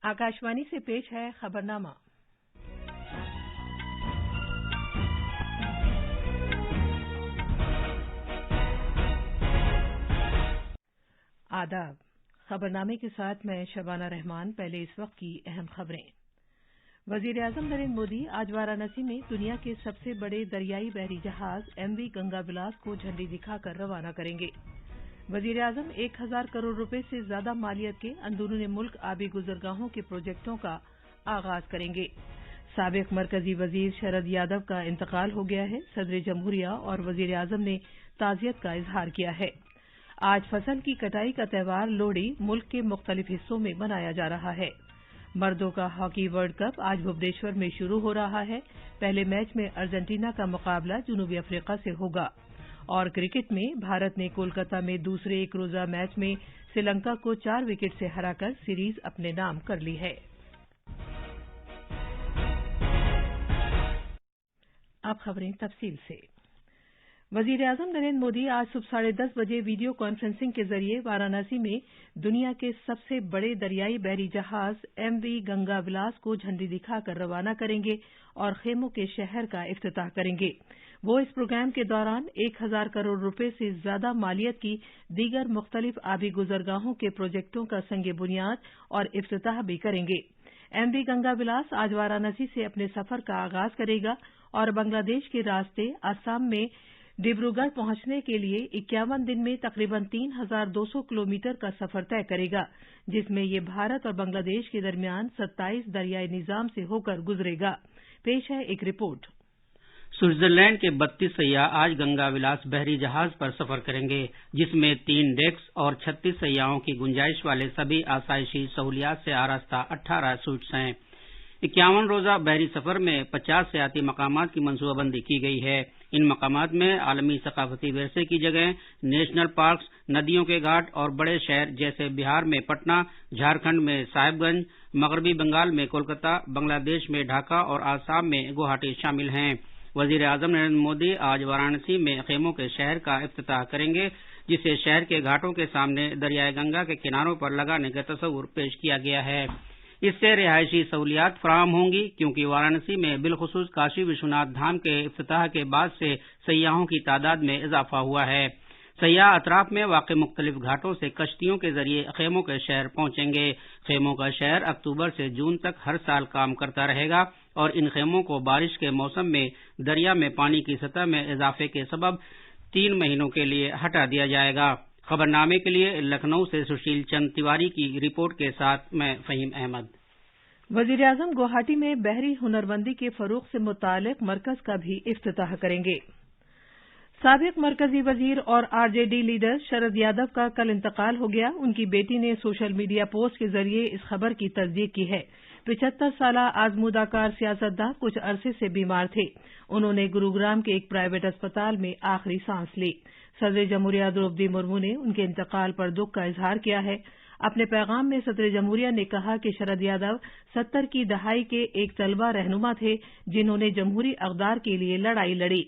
आकाशवाणी से पेश है खबरनामा। आदाब। खबरनामे के साथ मैं शबाना रहमान। पहले इस वक्त की अहम खबरें। वजीर-ए-आज़म नरेंद्र मोदी आज वाराणसी में दुनिया के सबसे बड़े दरियाई बहरी जहाज MV गंगा विलास को झंडी दिखाकर रवाना करेंगे। वजीर-ए-आज़म 1000 करोड़ रुपए से ज्यादा मालियत के अंदरूनी मुल्क आबी गुजरगाहों के प्रोजेक्टों का आगाज करेंगे। साबिक मरकजी वजीर शरद यादव का इंतकाल हो गया है। सदर जमहूरिया और वजीर-ए-आज़म ने ताज़ियत का इजहार किया है। आज फसल की कटाई का त्यौहार लोहड़ी मुल्क के मुख्तलिफ हिस्सों में मनाया जा रहा है। मर्दों का हॉकी वर्ल्ड कप आज भुवनेश्वर में शुरू हो रहा है। पहले मैच में अर्जेंटीना का मुकाबला जनूबी अफ्रीका से होगा। और क्रिकेट में भारत ने कोलकाता में दूसरे एक रोजा मैच में श्रीलंका को 4 विकेट से हराकर सीरीज अपने नाम कर ली है। अब खबरें तफसील से। वजीर-ए-आज़म नरेंद्र मोदी आज सुबह 10:30 बजे वीडियो कॉन्फ्रेंसिंग के जरिए वाराणसी में दुनिया के सबसे बड़े दरियाई बहरी जहाज MV गंगा विलास को झंडी दिखाकर रवाना करेंगे और खेमों के शहर का इफ्तिताह करेंगे। वो इस प्रोग्राम के दौरान 1000 करोड़ रुपए से ज्यादा मालियत की दीगर मुख्तलिफ आबी गुजरगाहों के प्रोजेक्टों का संग बुनियाद और इफ्तिताह भी करेंगे। MV गंगा विलास आज वाराणसी से अपने सफर का आगाज करेगा और बांग्लादेश के रास्ते असम में डिब्रूगढ़ पहुंचने के लिए 51 दिन में तकरीबन 3200 किलोमीटर का सफर तय करेगा, जिसमें ये भारत और बांग्लादेश के दरमियान 27 दरियाई निजाम से होकर गुजरेगा। पेश है एक रिपोर्ट। स्विट्जरलैंड के 32 सयाह आज गंगा विलास बहरी जहाज पर सफर करेंगे, जिसमें 3 डेक्स और 36 सयाहों की गुंजाइश वाले सभी आसाइशी सहूलियात से आरास्ता 18 सूट्स हैं। 51 रोजा बहरी सफर में 50 सियाती मकामात की मंसूबाबंदी की गई है। इन मकामात में आलमी सकाफती विरसे की जगह, नेशनल पार्क्स, नदियों के घाट और बड़े शहर जैसे बिहार में पटना, झारखंड में साहिबगंज, मगरबी बंगाल में कोलकाता, बांग्लादेश में ढाका और आसाम में गुवाहाटी शामिल हैं। वजीर-ए-आज़म नरेंद्र मोदी आज वाराणसी में खेमों के शहर का इफ्तिताह करेंगे, जिसे शहर के घाटों के सामने दरियाए गंगा के किनारों पर लगाने का तस्वुर पेश किया गया है। इससे रिहायशी सहूलियात फराहम होंगी, क्योंकि वाराणसी में बिलखुसूस काशी विश्वनाथ धाम के इफ्तिताह के बाद से सयाहों की तादाद में इजाफा हुआ है। सयाह अतराफ में वाक़ मुख्तलिफ घाटों से कश्तियों के जरिए खेमों के शहर पहुंचेंगे। खेमों का शहर अक्टूबर से जून तक हर साल काम करता रहेगा और इन खेमों को बारिश के मौसम में दरिया में पानी की सतह में इजाफे के सबब 3 महीनों के लिए हटा दिया जाएगा। खबरनामे के लिए लखनऊ से सुशील चंद तिवारी की रिपोर्ट के साथ मैं फहीम अहमद। वजीर-ए-आज़म गुवाहाटी में बहरी हुनरमंदी के फरोग से मुतालिक मरकज का भी इफ्तिताह करेंगे। साबिक मरकजी वजीर और RJD लीडर शरद यादव का कल इंतकाल हो गया। उनकी बेटी ने सोशल मीडिया पोस्ट के जरिए इस खबर की तस्दीक की है। 75 साला आजमूदाकार सियासतदान कुछ अरसे से बीमार थे। उन्होंने गुरुग्राम के एक प्राइवेट अस्पताल में आखिरी सांस ली। सदर जमहूरिया द्रौपदी मुर्मू ने उनके इंतकाल पर दुख का इजहार किया है। अपने पैगाम में सदर जमहूरिया ने कहा कि शरद यादव 70 की दहाई के एक तलबा रहनुमा थे, जिन्होंने जमहूरी अक़दार के लिए लड़ाई लड़ी।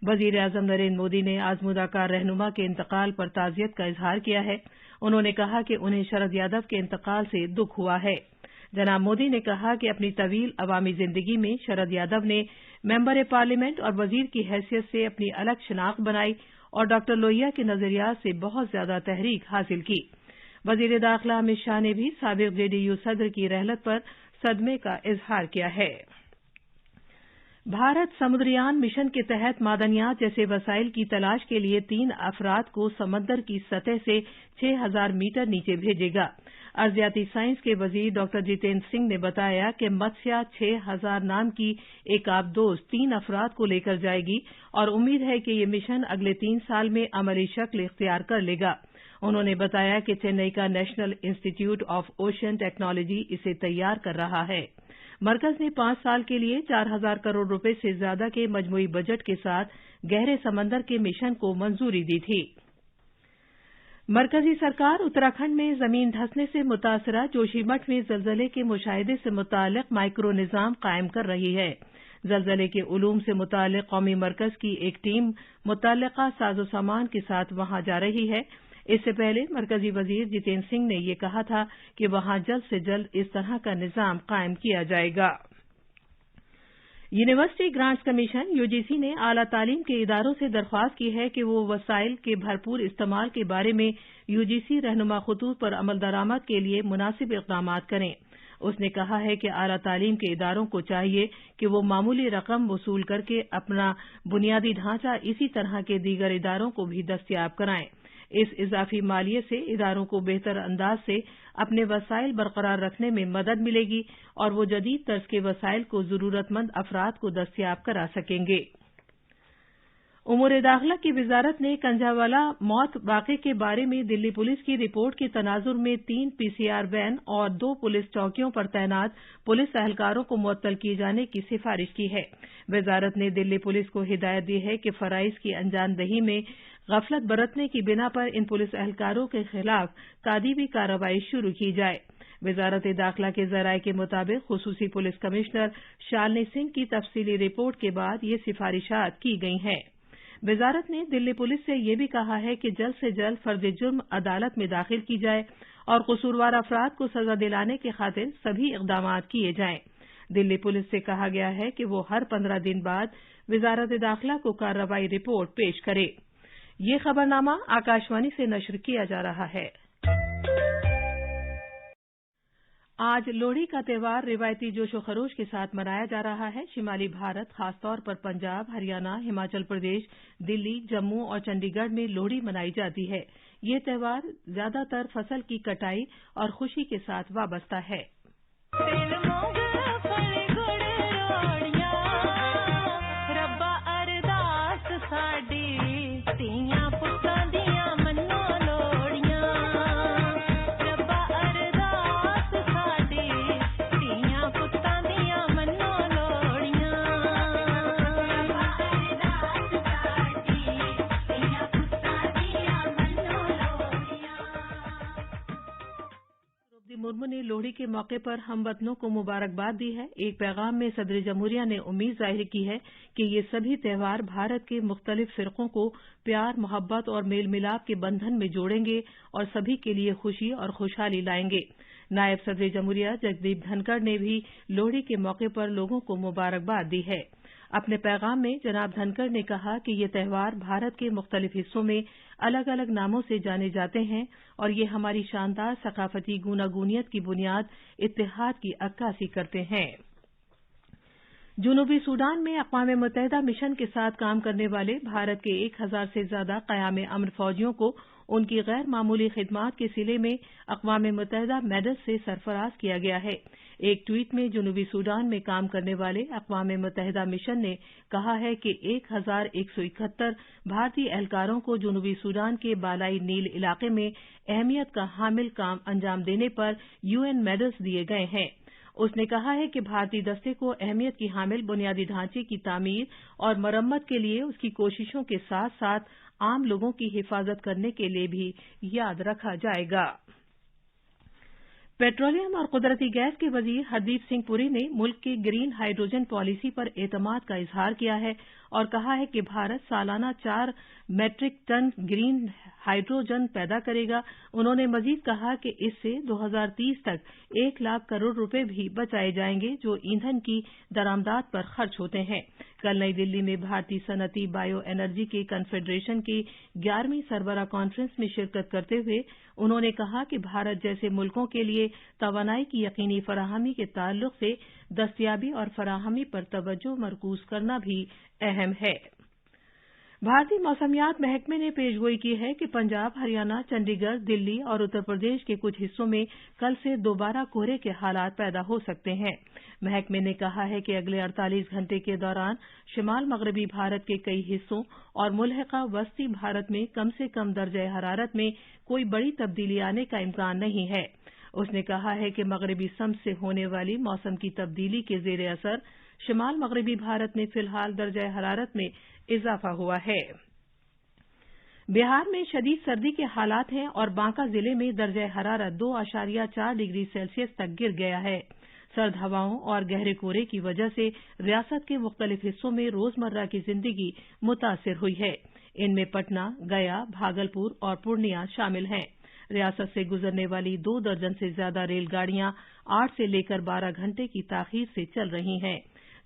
वजीर-ए-आज़म नरेंद्र मोदी ने आजमूदाकार रहनुमा के इंतकाल पर ताज़ियत का इजहार किया है। उन्होंने कहा कि उन्हें शरद यादव के इंतकाल से दुख हुआ है। जनाब मोदी ने कहा कि अपनी तवील अवामी जिंदगी में शरद यादव ने मेंबर पार्लियामेंट और वजीर की हैसियत से अपनी अलग शनाख्त बनाई और डॉक्टर लोहिया के नजरियात से बहुत ज्यादा तहरीक हासिल की। वजीर दाखिला अमित शाह ने भी साबिक JDU सदर की रहलत पर सदमे का इजहार किया है। भारत समुद्रयान मिशन के तहत मादनियात जैसे वसाइल की तलाश के लिए 3 अफराद को समंदर की सतह से 6000 मीटर नीचे भेजेगा। अर्जियाती साइंस के वजीर डॉक्टर जितेंद्र सिंह ने बताया कि मत्स्या 6000 नाम की एक आबदोज 3 अफराद को लेकर जाएगी और उम्मीद है कि ये मिशन अगले 3 साल में अमली शक्ल इख्तियार कर लेगा। उन्होंने बताया कि चेन्नई का national institute of ocean technology इसे तैयार कर रहा है। मरकज ने 5 साल के लिए 4000 करोड़ रुपए से ज्यादा के मजमूई बजट के साथ गहरे समंदर के मिशन को मंजूरी दी थी। मरकजी सरकार उत्तराखंड में जमीन धंसने से मुतासरा जोशीमठ में जलजले के मुशाहिदे से मुतालिक माइक्रो निजाम कायम कर रही है। जलजले के उलूम से मुतालिक कौमी मरकज की एक टीम मुतल्लिका साजो सामान के साथ वहां जा रही है। इससे पहले मरकजी वजीर जितेंद्र सिंह ने यह कहा था कि वहां जल्द से जल्द इस तरह का निजाम कायम किया जाएगा। यूनिवर्सिटी ग्रांट्स कमीशन यूजीसी ने आला तालीम के इदारों से दरख्वास्त की है कि वो वसाइल के भरपूर इस्तेमाल के बारे में यूजीसी रहनुमा खतूत पर अमल दरामद के लिए मुनासिब इक़दाम करें। उसने कहा है कि आला तालीम के इदारों को चाहिए कि वो मामूली रकम वसूल करके अपना बुनियादी ढांचा इसी तरह के दीगर इदारों को भी दस्तयाब कराएं। इस इजाफी मालिये से इदारों को बेहतर अंदाज से अपने वसाइल बरकरार रखने में मदद मिलेगी और वो जदीद तर्ज के वसाइल को जरूरतमंद अफराद को दस्तयाब करा सकेंगे। उमूर दाखिला की वजारत ने कंझावाला मौत वाक़े के बारे में दिल्ली पुलिस की रिपोर्ट के तनाजुर में 3 पीसीआर वैन और 2 पुलिस चौकियों पर तैनात पुलिस अहलकारों को मुअत्तल किए जाने की सिफारिश की है। वजारत ने दिल्ली पुलिस को हिदायत दी है कि फराइज की अंजामदही में गफलत बरतने की बिना पर इन पुलिस अहलकारों के खिलाफ तादीबी कार्रवाई शुरू की जाए। वजारत दाखिला के जराये के मुताबिक खुसूसी पुलिस कमिश्नर शालिनी सिंह की तफसीली रिपोर्ट के बाद ये सिफारिशात की गई हैं। वजारत ने दिल्ली पुलिस से यह भी कहा है कि जल्द से जल्द फर्ज जुर्म अदालत में दाखिल की जाए और कसूरवार अफराद को सजा दिलाने की खातिर सभी इक़दाम किए जाएं। दिल्ली पुलिस से कहा गया है कि वो हर 15 दिन बाद वजारत दाखिला को कार्रवाई रिपोर्ट पेश करे। ये खबरनामा आकाशवाणी से नश्र किया जा रहा है। आज लोहड़ी का त्यौहार रिवायती जोशो खरोश के साथ मनाया जा रहा है। शिमाली भारत, खासतौर पर पंजाब, हरियाणा, हिमाचल प्रदेश, दिल्ली, जम्मू और चंडीगढ़ में लोहड़ी मनाई जाती है। ये त्यौहार ज्यादातर फसल की कटाई और खुशी के साथ वाबस्ता है। मुर्मू ने लोहड़ी के मौके पर हमवतनों को मुबारकबाद दी है। एक पैगाम में सदर जमहूरिया ने उम्मीद जाहिर की है कि ये सभी त्यौहार भारत के मुख्तलिफ फिरकों को प्यार, मोहब्बत और मेल मिलाप के बंधन में जोड़ेंगे और सभी के लिए खुशी और खुशहाली लाएंगे। नायब सदर जमहूरिया जगदीप धनखड़ ने भी लोहड़ी के मौके पर लोगों को मुबारकबाद दी है। अपने पैगाम में जनाब धनखड़ ने कहा कि ये त्यौहार भारत के मुख्तलिफ हिस्सों में अलग अलग नामों से जाने जाते हैं और ये हमारी शानदार सकाफती गूनागूनियत की बुनियाद इत्तेहाद की अक्कासी करते हैं। जनूबी सूडान में अक़वाम मुत्तहिदा मिशन के साथ काम करने वाले भारत के 1000 से ज्यादा क़याम अमन फौजियों को उनकी गैर मामूली खिदमात के सिले में अक़वाम मुत्तहिदा मेडल से सरफराज किया गया है। एक ट्वीट में जनूबी सूडान में काम करने वाले अक़वाम मुत्तहिदा मिशन ने कहा है कि 1171 भारतीय एहलकारों को जनूबी सूडान के बालाई नील इलाके में अहमियत का हामिल काम अंजाम देने पर यूएन मेडल्स दिए गए हैं। उसने कहा है कि भारतीय दस्ते को अहमियत की हामिल बुनियादी ढांचे की तामीर और मरम्मत के लिए उसकी कोशिशों के साथ साथ आम लोगों की हिफाजत करने के लिए भी याद रखा जाएगा। पेट्रोलियम और कुदरती गैस के वजीर हरदीप सिंह पुरी ने मुल्क की ग्रीन हाइड्रोजन पॉलिसी पर एतमाद का इजहार किया है और कहा है कि भारत सालाना 4 मीट्रिक टन ग्रीन हाइड्रोजन पैदा करेगा। उन्होंने मजीद कहा कि इससे 2030 तक 1 लाख करोड़ रुपए भी बचाए जाएंगे जो ईंधन की दरामदात पर खर्च होते हैं। कल नई दिल्ली में भारतीय सनती बायो एनर्जी के कन्फेडरेशन की 11वीं सरबराह कॉन्फ्रेंस में शिरकत करते हुए उन्होंने कहा कि भारत जैसे मुल्कों के लिए तवानाई की यकीनी फराहमी के ताल्लुक से दस्तयाबी और फराहमी पर तवज्जो मरकूज करना भी अहम है। भारतीय मौसमियात महकमे ने पेशगोई की है कि पंजाब, हरियाणा, चंडीगढ़, दिल्ली और उत्तर प्रदेश के कुछ हिस्सों में कल से दोबारा कोहरे के हालात पैदा हो सकते हैं। महकमे ने कहा है कि अगले 48 घंटे के दौरान शिमाल मगरबी भारत के कई हिस्सों और मुल्हिका वस्ती भारत में कम से कम दर्जे हरारत में कोई बड़ी तब्दीली आने का इम्कान नहीं है। उसने कहा है कि मगरबी सम से होने वाली मौसम की तब्दीली के जेर असर शिमाल मगरबी भारत में फिलहाल दर्जा हरारत में इजाफा हुआ है। बिहार में शदीद सर्दी के हालात हैं और बांका जिले में दर्जा हरारत 2.4 डिग्री सेल्सियस तक गिर गया है। सर्द हवाओं और गहरे कोहरे की वजह से रियासत के मुख्तलिफ हिस्सों में रोजमर्रा की जिंदगी मुतासिर हुई है। इनमें पटना, गया, भागलपुर और पूर्णिया शामिल हैं। रियासत से गुजरने वाली 2 दर्जन से ज्यादा रेलगाड़ियां 8 से लेकर 12 घंटे की ताखीर से चल रही हैं।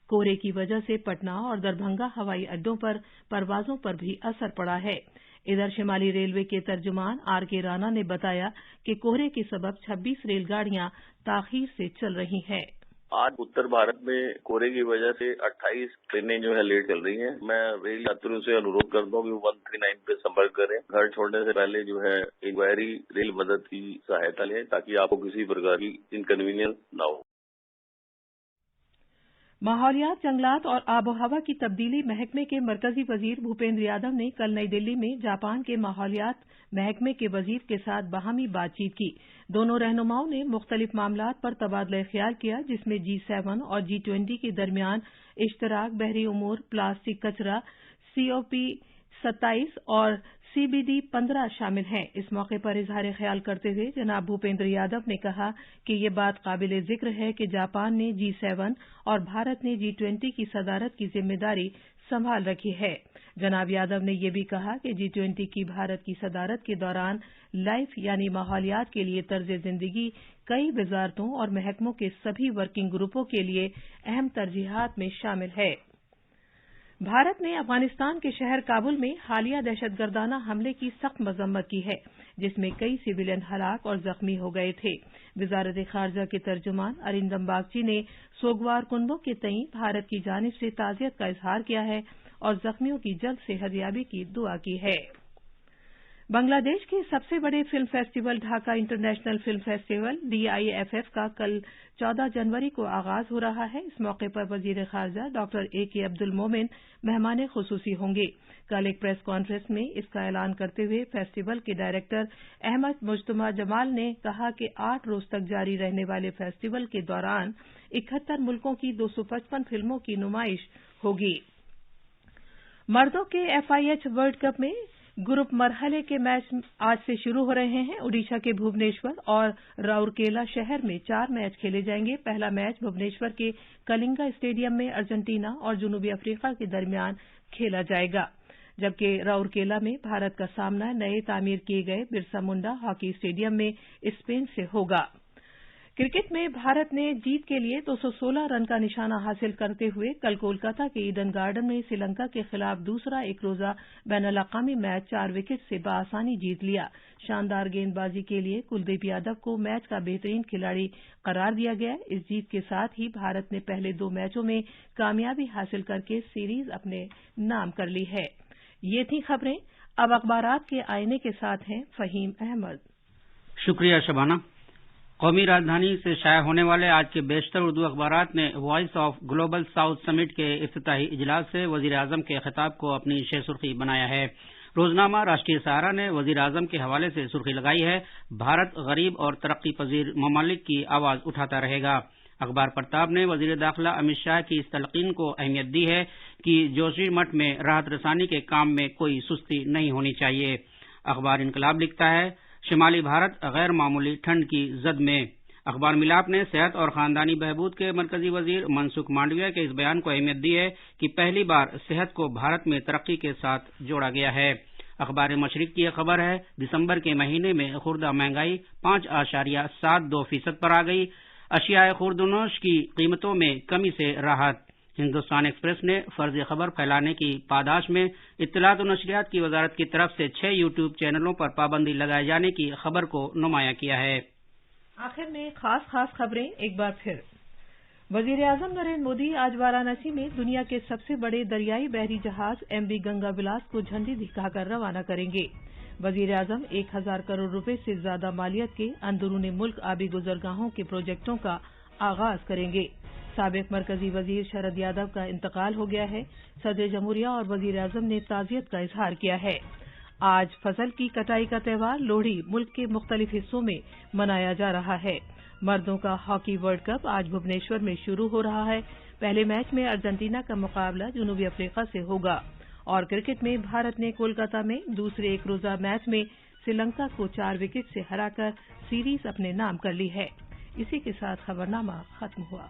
कोहरे की वजह से पटना और दरभंगा हवाई अड्डों पर परवाजों पर भी असर पड़ा है। इधर शिमाली रेलवे के तर्जुमान आर.के. राणा ने बताया कि कोहरे के सबब 26 रेलगाड़ियां ताखीर से चल रही हैं। आज उत्तर भारत में कोहरे की वजह से 28 ट्रेनें जो है लेट चल रही हैं। मैं रेल यात्रियों से अनुरोध करता हूँ कि 139 पे संपर्क करें। घर छोड़ने से पहले जो है इंक्वायरी रेल मदद की सहायता लें ताकि आपको किसी प्रकार की इनकन्वीनियंस ना हो। माहौलियात, जंगलात और आबोहवा की तब्दीली महकमे के मरकजी वजीर भूपेंद्र यादव ने कल नई दिल्ली में जापान के माहौलियात महकमे के वजीर के साथ बाहमी बातचीत की। दोनों रहनुमाओं ने मुख्तलिफ मामलात पर तबादला ख्याल किया, जिसमें G7 और G20 के दरमियान इश्तराक, बहरी उमूर, प्लास्टिक कचरा, COP27 और CBD 15 शामिल हैं। इस मौके पर इजहार ख्याल करते हुए जनाब भूपेंद्र यादव ने कहा कि ये बात काबिल जिक्र है कि जापान ने G7 और भारत ने G20 की सदारत की जिम्मेदारी संभाल रखी है। जनाब यादव ने यह भी कहा कि G20 की भारत की सदारत के दौरान लाइफ यानी माहौलियात के लिए तर्ज जिंदगी कई वजारतों और महकमों के सभी वर्किंग ग्रुपों के लिए अहम तरजीहात में शामिल है। भारत ने अफगानिस्तान के शहर काबुल में हालिया दहशतगर्दाना हमले की सख्त मजम्मत की है, जिसमें कई सिविलियन हलाक और जख्मी हो गए थे। वजारत खारजा के तर्जुमान अरिंदम बागची ने सोगवार कुनबों के तईं भारत की जानिब से ताजियत का इजहार किया है और जख्मियों की जल्द सेहतयाबी की दुआ की है। बांग्लादेश के सबसे बड़े film festival Dhaka international film festival DIFF का कल 14 जनवरी को आगाज हो रहा है। इस मौके पर वजीर खारजा डॉक्टर A.K. अब्दुल मोमिन मेहमान खुसूसी होंगे। कल एक प्रेस कॉन्फ्रेंस में इसका ऐलान करते हुए फेस्टिवल के डायरेक्टर अहमद मुज्तबा जमाल ने कहा कि 8 रोज तक जारी रहने वाले फेस्टिवल के दौरान 71 मुल्कों की 255 फिल्मों की नुमाइश होगी। मर्दों के FIH वर्ल्ड कप में ग्रुप मरहले के मैच आज से शुरू हो रहे हैं। ओडिशा के भुवनेश्वर और राउरकेला शहर में 4 मैच खेले जाएंगे। पहला मैच भुवनेश्वर के कलिंगा स्टेडियम में अर्जेंटीना और जनूबी अफ्रीका के दरमियान खेला जाएगा, जबकि राउरकेला में भारत का सामना नए तामीर किए गए बिरसा मुंडा हॉकी स्टेडियम में स्पेन से होगा। क्रिकेट में भारत ने जीत के लिए 216 रन का निशाना हासिल करते हुए कल कोलकाता के ईडन गार्डन में श्रीलंका के खिलाफ दूसरा एक रोजा बैनुल अक़वामी मैच 4 विकेट से बआसानी जीत लिया। शानदार गेंदबाजी के लिए कुलदीप यादव को मैच का बेहतरीन खिलाड़ी करार दिया गया। इस जीत के साथ ही भारत ने पहले 2 मैचों में कामयाबी हासिल करके सीरीज अपने नाम कर ली है। ये थी खबरें। अब अखबारात के आईने के साथ हैं फहीम अहमद। शुक्रिया शबाना। कौमी राजधानी से शाया होने वाले आज के बेशतर उर्दू अखबारात ने voice of global south summit के इफ्तिताही इजलास से वजीर आजम के खिताब को अपनी शह सुर्खी बनाया है। रोजनामा राष्ट्रीय सहारा ने वजीर आजम के हवाले से सुर्खी लगाई है, भारत गरीब और तरक्की पजीर ममालिक की आवाज उठाता रहेगा। अखबार प्रताप ने वजीर दाखिला अमित शाह की इस तलकीन को अहमियत दी है कि जोशीमठ में राहत रसानी के काम में कोई सुस्ती नहीं होनी चाहिए। अखबार इनकलाब लिखता है, शिमाली भारत गैर मामूली ठंड की जद में। अखबार मिलाप ने सेहत और खानदानी बहबूद के मरकजी वजीर मनसुख मांडविया के इस बयान को अहमियत दी है कि पहली बार सेहत को भारत में तरक्की के साथ जोड़ा गया है। अखबार मशरिक की यह खबर है, दिसंबर के महीने में खुर्दा महंगाई 5.72% पर आ गई। अशियाए खुर्दनोश की कीमतों में कमी से राहत। हिंदुस्तान एक्सप्रेस ने फर्जी खबर फैलाने की पादाश में इत्तलात और नशरियात की वजारत की तरफ से 6 यूट्यूब चैनलों पर पाबंदी लगाए जाने की खबर को नुमाया किया है। आखिर में खास खबरें एक बार फिर। वजीर आजम नरेंद्र मोदी आज वाराणसी में दुनिया के सबसे बड़े दरियाई बहरी जहाज MV गंगा विलास को झंडी दिखाकर रवाना करेंगे। वजीर आजम 1000 करोड़ रुपए से ज्यादा मालियत के अंदरूनी मुल्क आबी गुजरगाहों के प्रोजेक्टों का आगाज करेंगे। साबिक मरकजी वजीर शरद यादव का इंतकाल हो गया है। सदर जमहूरिया और वजीर आजम ने ताजियत का इजहार किया है। आज फसल की कटाई का त्यौहार लोहड़ी मुल्क के मुख्तलिफ हिस्सों में मनाया जा रहा है। मर्दों का हॉकी वर्ल्ड कप आज भुवनेश्वर में शुरू हो रहा है। पहले मैच में अर्जेंटीना का मुकाबला जनूबी अफ्रीका से होगा और क्रिकेट में भारत ने कोलकाता में दूसरे एक रोजा मैच में श्रीलंका को 4 विकेट से हराकर सीरीज अपने नाम कर ली है। इसी के साथ खबरनामा खत्म हुआ।